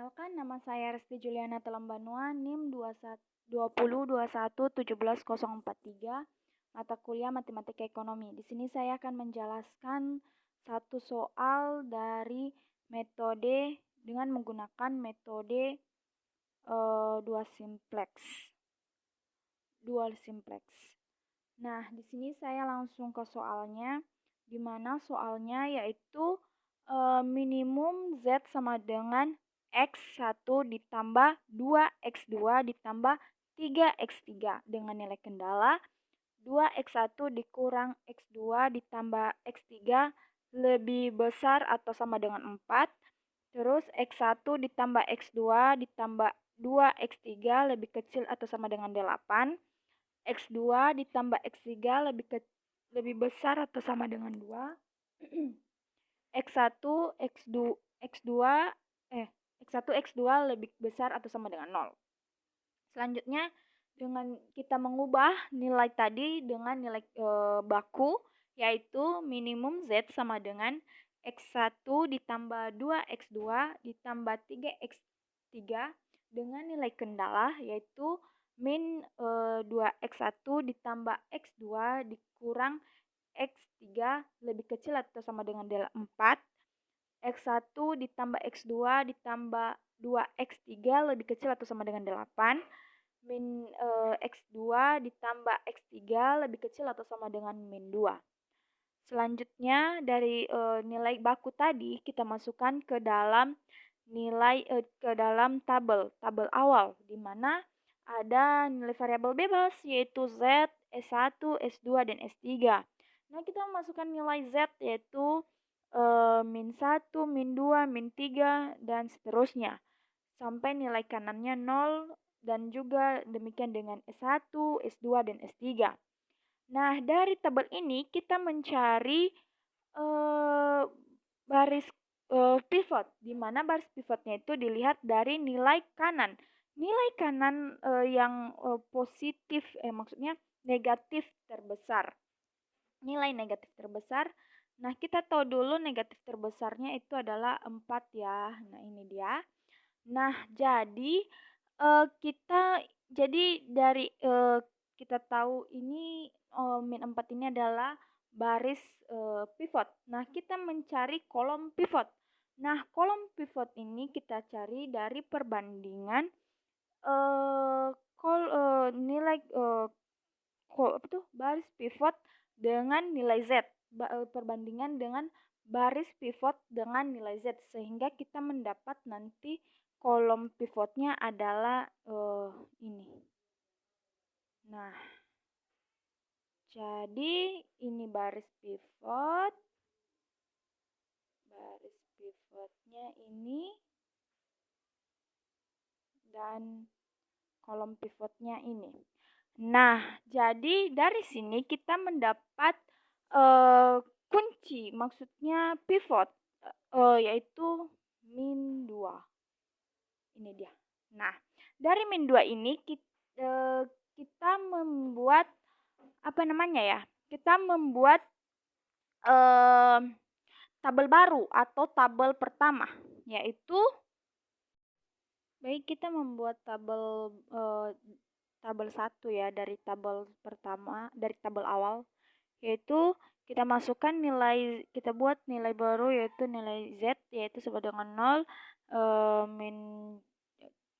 Perkenalkan, nama saya Resti Juliana Telambanua, NIM 2021171043, mata kuliah Matematika Ekonomi. Di sini saya akan menjelaskan satu soal dari metode dengan menggunakan metode dual simplex. Nah, di sini saya langsung ke soalnya, di mana soalnya yaitu minimum Z sama dengan X1 ditambah 2X2 ditambah 3X3 dengan nilai kendala 2X1 dikurang X2 ditambah X3 lebih besar atau sama dengan 4. Terus X1 ditambah X2 ditambah 2X3 lebih kecil atau sama dengan 8. X2 ditambah X3 lebih besar atau sama dengan 2. X1, X2 lebih besar atau sama dengan 0. Selanjutnya, dengan kita mengubah nilai tadi dengan nilai baku, yaitu minimum Z sama dengan X1 ditambah 2X2 ditambah 3X3 dengan nilai kendala, yaitu min 2X1 ditambah X2 dikurang X3 lebih kecil atau sama dengan 4. X1 ditambah X2 ditambah 2X3 lebih kecil atau sama dengan 8. Min X2 ditambah X3 lebih kecil atau sama dengan min 2. Selanjutnya dari nilai baku tadi kita masukkan ke dalam tabel awal, di mana ada nilai variabel bebas yaitu Z, S1, S2, dan S3. Nah, kita memasukkan nilai Z yaitu min 1, min 2, min 3, dan seterusnya. Sampai nilai kanannya 0 dan juga demikian dengan S1, S2, dan S3. Nah, dari tabel ini kita mencari baris pivot, di mana baris pivotnya itu dilihat dari nilai kanan. Nilai kanan yang positif, maksudnya negatif terbesar. Nilai negatif terbesar. Nah, kita tahu dulu negatif terbesarnya itu adalah 4 ya. Nah, ini dia. Nah, jadi kita tahu ini min 4 ini adalah baris pivot. Nah, kita mencari kolom pivot. Nah, kolom pivot ini kita cari dari perbandingan baris pivot dengan nilai Z, perbandingan dengan baris pivot dengan nilai Z, sehingga kita mendapat nanti kolom pivotnya adalah ini. Nah, jadi ini baris pivotnya ini, dan kolom pivotnya ini. Nah, jadi dari sini kita mendapat kunci, maksudnya pivot, yaitu min 2. Ini dia. Nah, dari min 2 ini kita membuat Kita membuat tabel baru atau tabel pertama, yaitu kita membuat tabel 1 ya, dari tabel pertama, dari tabel awal, yaitu kita buat nilai baru, yaitu nilai Z, yaitu sama dengan 0, min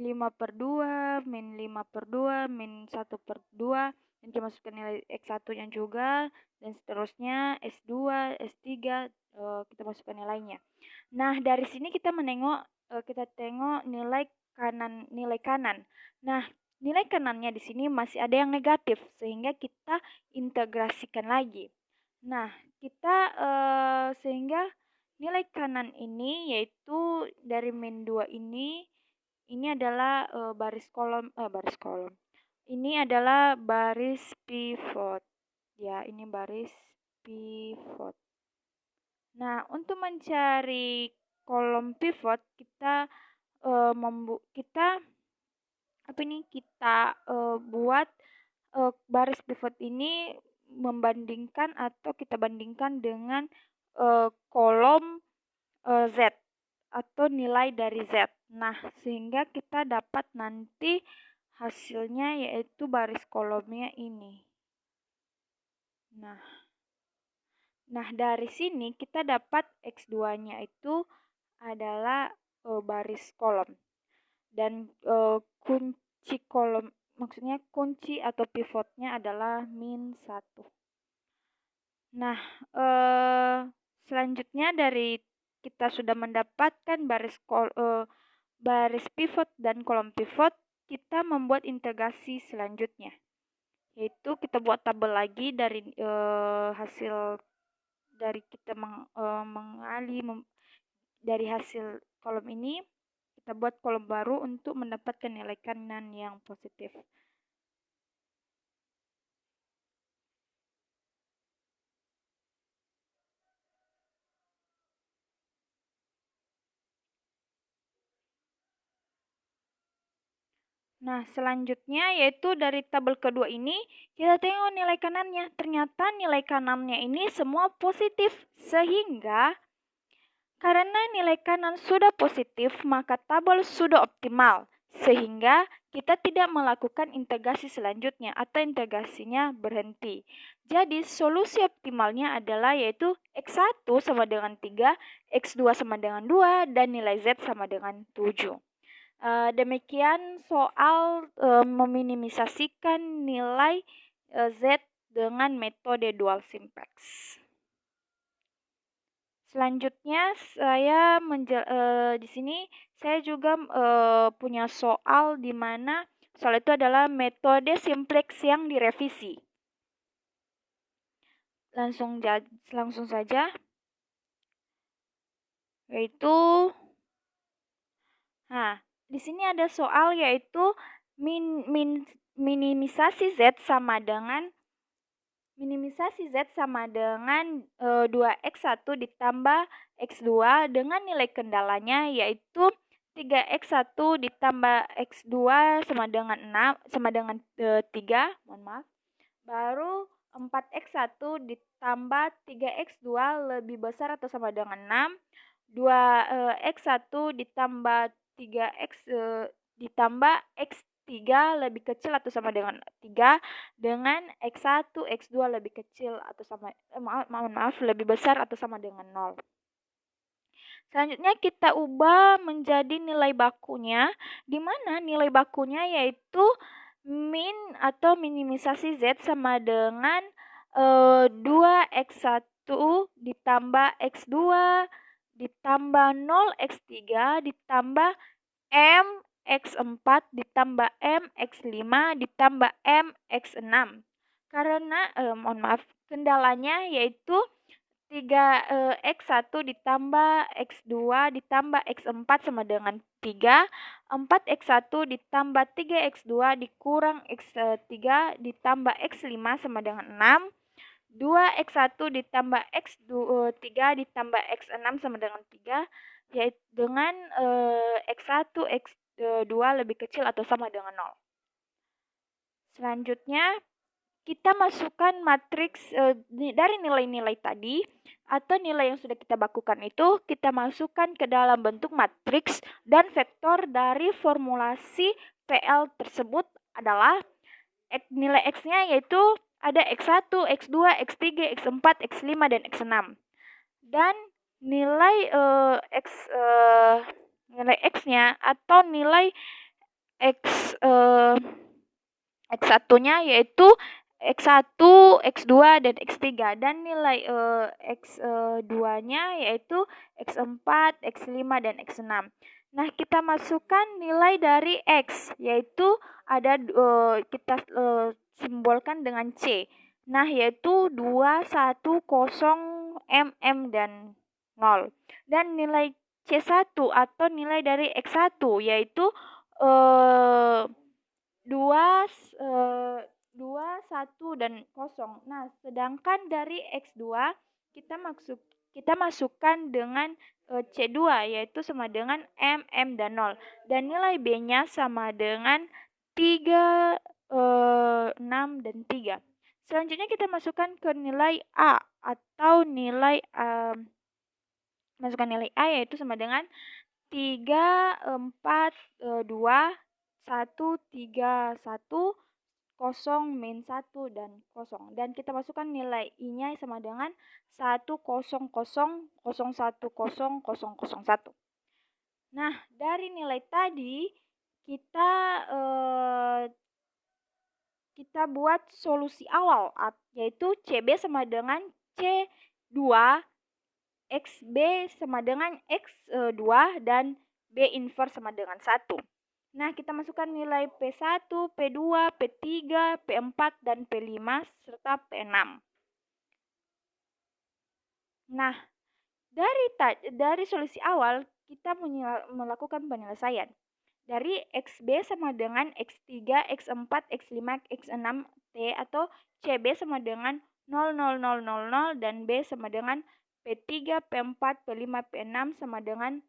5/2, min 5/2, min 1/2, dan kita masukkan nilai X1 nya juga, dan seterusnya S2, S3, kita masukkan nilainya. Nah, dari sini kita tengok nilai kanan. Nah, nilai kanannya di sini masih ada yang negatif, sehingga kita integrasikan lagi. Nah, sehingga nilai kanan ini yaitu dari min 2 ini adalah baris kolom. Ini adalah baris pivot. Ya, ini baris pivot. Nah, untuk mencari kolom pivot kita buat baris pivot ini kita bandingkan dengan kolom Z atau nilai dari Z. Nah, sehingga kita dapat nanti hasilnya yaitu baris kolomnya ini. Nah, dari sini kita dapat X2-nya itu adalah baris kolom. Dan kunci kolom, maksudnya kunci atau pivotnya adalah -1. Nah, selanjutnya dari kita sudah mendapatkan baris pivot dan kolom pivot, kita membuat integrasi selanjutnya, yaitu kita buat tabel lagi dari hasil dari kita dari hasil kolom ini, kita buat kolom baru untuk mendapatkan nilai kanan yang positif. Nah, selanjutnya yaitu dari tabel kedua ini, kita tengok nilai kanannya. Ternyata nilai kanannya ini semua positif, sehingga karena nilai kanan sudah positif, maka tabel sudah optimal, sehingga kita tidak melakukan integrasi selanjutnya atau integrasinya berhenti. Jadi, solusi optimalnya adalah yaitu X1 sama dengan 3, X2 sama dengan 2, dan nilai Z sama dengan 7. Demikian soal meminimisasikan nilai Z dengan metode dual simplex. Selanjutnya saya di sini saya juga punya soal di mana soal itu adalah metode simplex yang direvisi. Langsung saja, yaitu di sini ada soal yaitu minimisasi Z sama dengan 2x1 ditambah x2 dengan nilai kendalanya yaitu 3x1 ditambah x2 sama dengan 3, baru 4x1 ditambah 3x2 lebih besar atau sama dengan 6, 2x1 ditambah 3x ditambah x3 lebih kecil atau sama dengan 3 dengan x1, x2 lebih kecil atau sama lebih besar atau sama dengan 0. Selanjutnya kita ubah menjadi nilai bakunya, di mana nilai bakunya yaitu min atau minimisasi Z sama dengan 2x1 ditambah x2 ditambah 0x3 ditambah m x4 ditambah m x5 ditambah m x6. Karena kendalanya yaitu 3x1 ditambah x2 ditambah x4 sama dengan 3, 4x1 ditambah 3x2 dikurang x3 ditambah x5 sama dengan 6, 2x1 ditambah x3 ditambah x6 sama dengan 3, yaitu dengan x1, x2 lebih kecil atau sama dengan 0. Selanjutnya, kita masukkan matriks dari nilai-nilai tadi atau nilai yang sudah kita bakukan itu kita masukkan ke dalam bentuk matriks dan vektor dari formulasi PL tersebut adalah nilai X-nya yaitu ada X1, X2, X3, X4, X5, dan X6. Dan nilai nilai X-nya atau nilai X1-nya yaitu X1, X2, dan X3, dan nilai X2-nya yaitu X4, X5, dan X6. Nah, kita masukkan nilai dari X, yaitu ada kita simbolkan dengan C. Nah, yaitu 2, 1, 0, mm, dan 0. Dan nilai C1 atau nilai dari X1 yaitu 2, 1, dan 0. Nah, sedangkan dari X2 kita masukkan dengan C2 yaitu sama dengan M, dan 0. Dan nilai B-nya sama dengan 3, 6, dan 3. Selanjutnya kita masukkan ke nilai A atau masukkan nilai A yaitu sama dengan 3, 4, 2, 1, 3, 1, 0, min 1, dan 0. Dan kita masukkan nilai I-nya sama dengan 1, 0, 0, 0, 1, 0, 0, 0, 1. Nah, dari nilai tadi kita buat solusi awal, yaitu CB sama dengan C2, XB sama dengan X2, dan B inverse sama dengan 1. Nah, kita masukkan nilai P1, P2, P3, P4, dan P5, serta P6. Nah, dari solusi awal, kita melakukan penyelesaian. Dari XB sama dengan X3, X4, X5, X6, T, atau CB sama dengan 0, 0, 0, 0, 0, dan B sama dengan P3, P4, P5, P6 sama dengan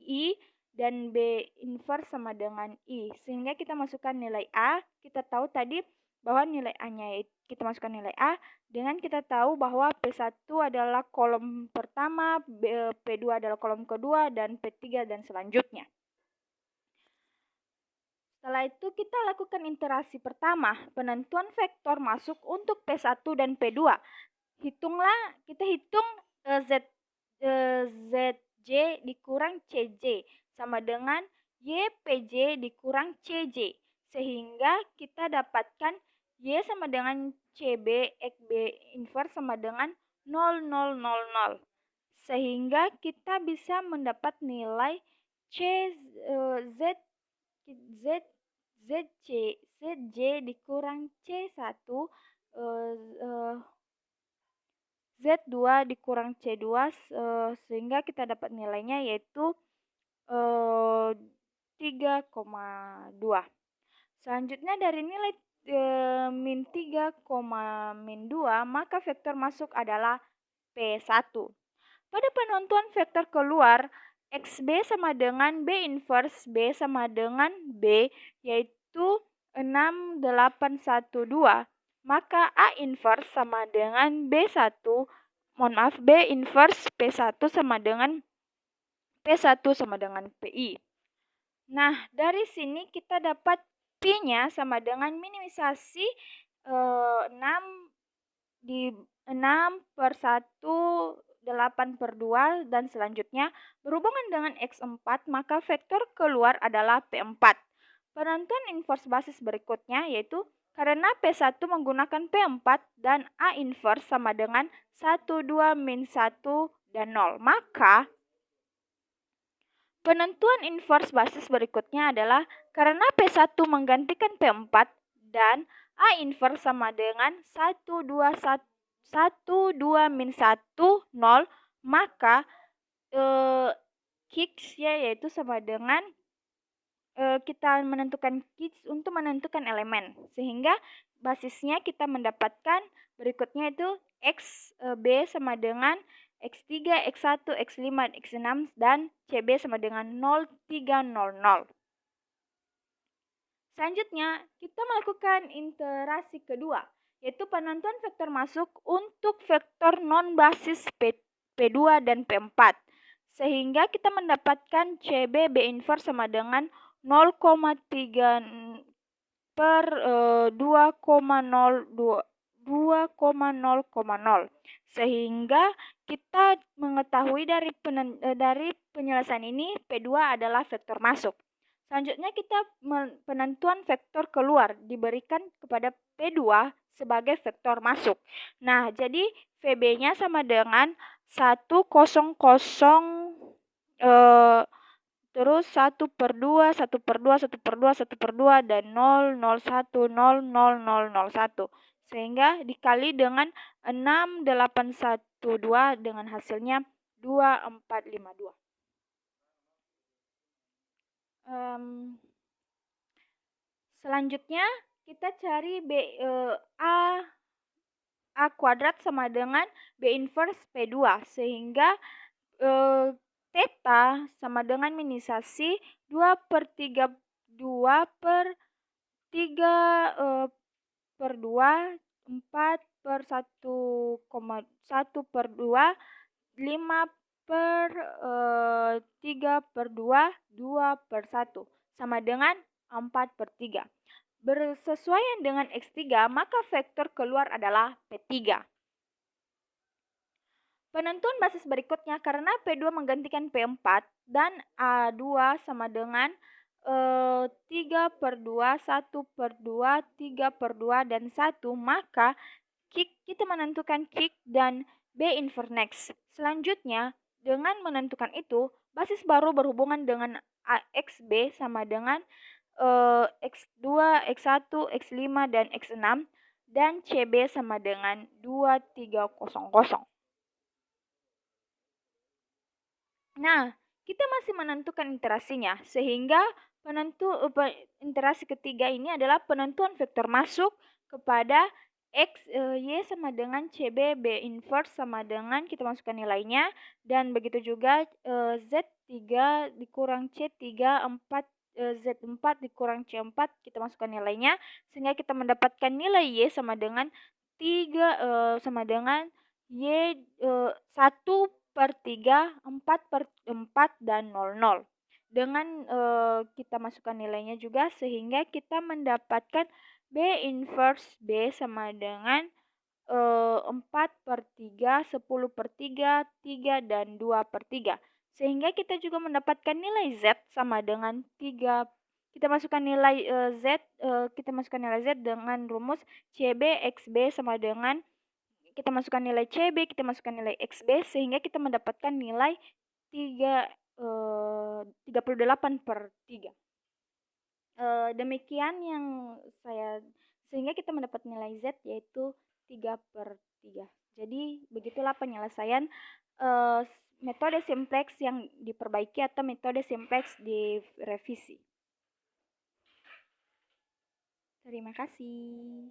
I, dan B inverse sama dengan I. Sehingga kita masukkan nilai A. Kita tahu tadi bahwa nilai A-nya kita masukkan nilai A dengan kita tahu bahwa P1 adalah kolom pertama, P2 adalah kolom kedua, dan P3 dan selanjutnya. Setelah itu kita lakukan iterasi pertama, penentuan vektor masuk untuk P1 dan P2. Kita hitung ZJ dikurang CJ sama dengan YPJ dikurang CJ. Sehingga kita dapatkan Y sama dengan CB, XB inverse sama dengan 0, 0, 0, 0. Sehingga kita bisa mendapat nilai ZJ dikurang C1, Z2 dikurang C2, sehingga kita dapat nilainya yaitu 3,2. Selanjutnya dari nilai min 3, min 2, maka vektor masuk adalah P1. Pada penentuan vektor keluar, XB sama dengan B inverse B sama dengan B, yaitu 6, 8, 1, 2. Maka A inverse sama dengan B1, B inverse P1 sama dengan P1 sama dengan PI. Nah, dari sini kita dapat P-nya sama dengan minimisasi 6 per 1, 8 per 2, dan selanjutnya. Berhubungan dengan X4, maka vektor keluar adalah P4. Penentuan inverse basis berikutnya yaitu karena P1 menggunakan P4 dan A inverse sama dengan 1, 2, min 1, dan 0. Maka penentuan inverse basis berikutnya adalah karena P1 menggantikan P4 dan A inverse sama dengan 1, 2, min 1, 0, maka X-nya yaitu sama dengan kita menentukan X untuk menentukan elemen. Sehingga basisnya kita mendapatkan berikutnya itu XB sama dengan X3, X1, X5, X6, dan CB sama dengan 0, 3, 0, 0. Selanjutnya, kita melakukan iterasi kedua, yaitu penentuan vektor masuk untuk vektor non-basis P2 dan P4. Sehingga kita mendapatkan CB B inverse sama dengan 0,3 per 2,0,0. Sehingga kita mengetahui dari penyelesaian ini P2 adalah vektor masuk. Selanjutnya kita penentuan vektor keluar diberikan kepada P2 sebagai vektor masuk. Nah, jadi VB-nya sama dengan 1, 0, 0, terus 1 per 2, 1 per 2, 1 per 2, 1 per 2, dan 0, 0, 1, 0, 0, 0, 0, 1. Sehingga dikali dengan 6, 8, 1, 2 dengan hasilnya 2, 4, 5, 2. Selanjutnya kita cari A kuadrat sama dengan B inverse P2, sehingga theta sama dengan minimisasi 2 per 3 per 3 per 2, 4 per 1,1 per 2, 5 per 3/2, 2/1 sama dengan 4/3. Bersesuaian dengan X3, maka vektor keluar adalah P3. Penentuan basis berikutnya karena P2 menggantikan P4 dan A2 sama dengan 3/2, 1/2, 3/2, dan 1, maka kita menentukan kick dan B inverse next. Selanjutnya, dengan menentukan itu, basis baru berhubungan dengan XB sama dengan X2, X1, X5, dan X6, dan CB sama dengan 2300. Nah, kita masih menentukan iterasinya, sehingga iterasi ketiga ini adalah penentuan vektor masuk kepada Y sama dengan CB, B inverse sama dengan kita masukkan nilainya, dan begitu juga Z3 dikurang C3, Z4 dikurang C4 kita masukkan nilainya, sehingga kita mendapatkan nilai Y sama dengan 3 sama dengan Y 1/3, 4/4, dan 0,0. Dengan kita masukkan nilainya juga, sehingga kita mendapatkan B inverse B sama dengan 4/3, 10/3, 3, dan 2/3. Sehingga kita juga mendapatkan nilai Z sama dengan 3. Kita masukkan nilai Z dengan rumus CB XB sama dengan kita masukkan nilai CB, kita masukkan nilai XB, sehingga kita mendapatkan nilai 38/3. Demikian yang sehingga kita mendapat nilai Z yaitu 3/3. Jadi begitulah penyelesaian metode simplex yang diperbaiki atau metode simplex direvisi. Terima kasih.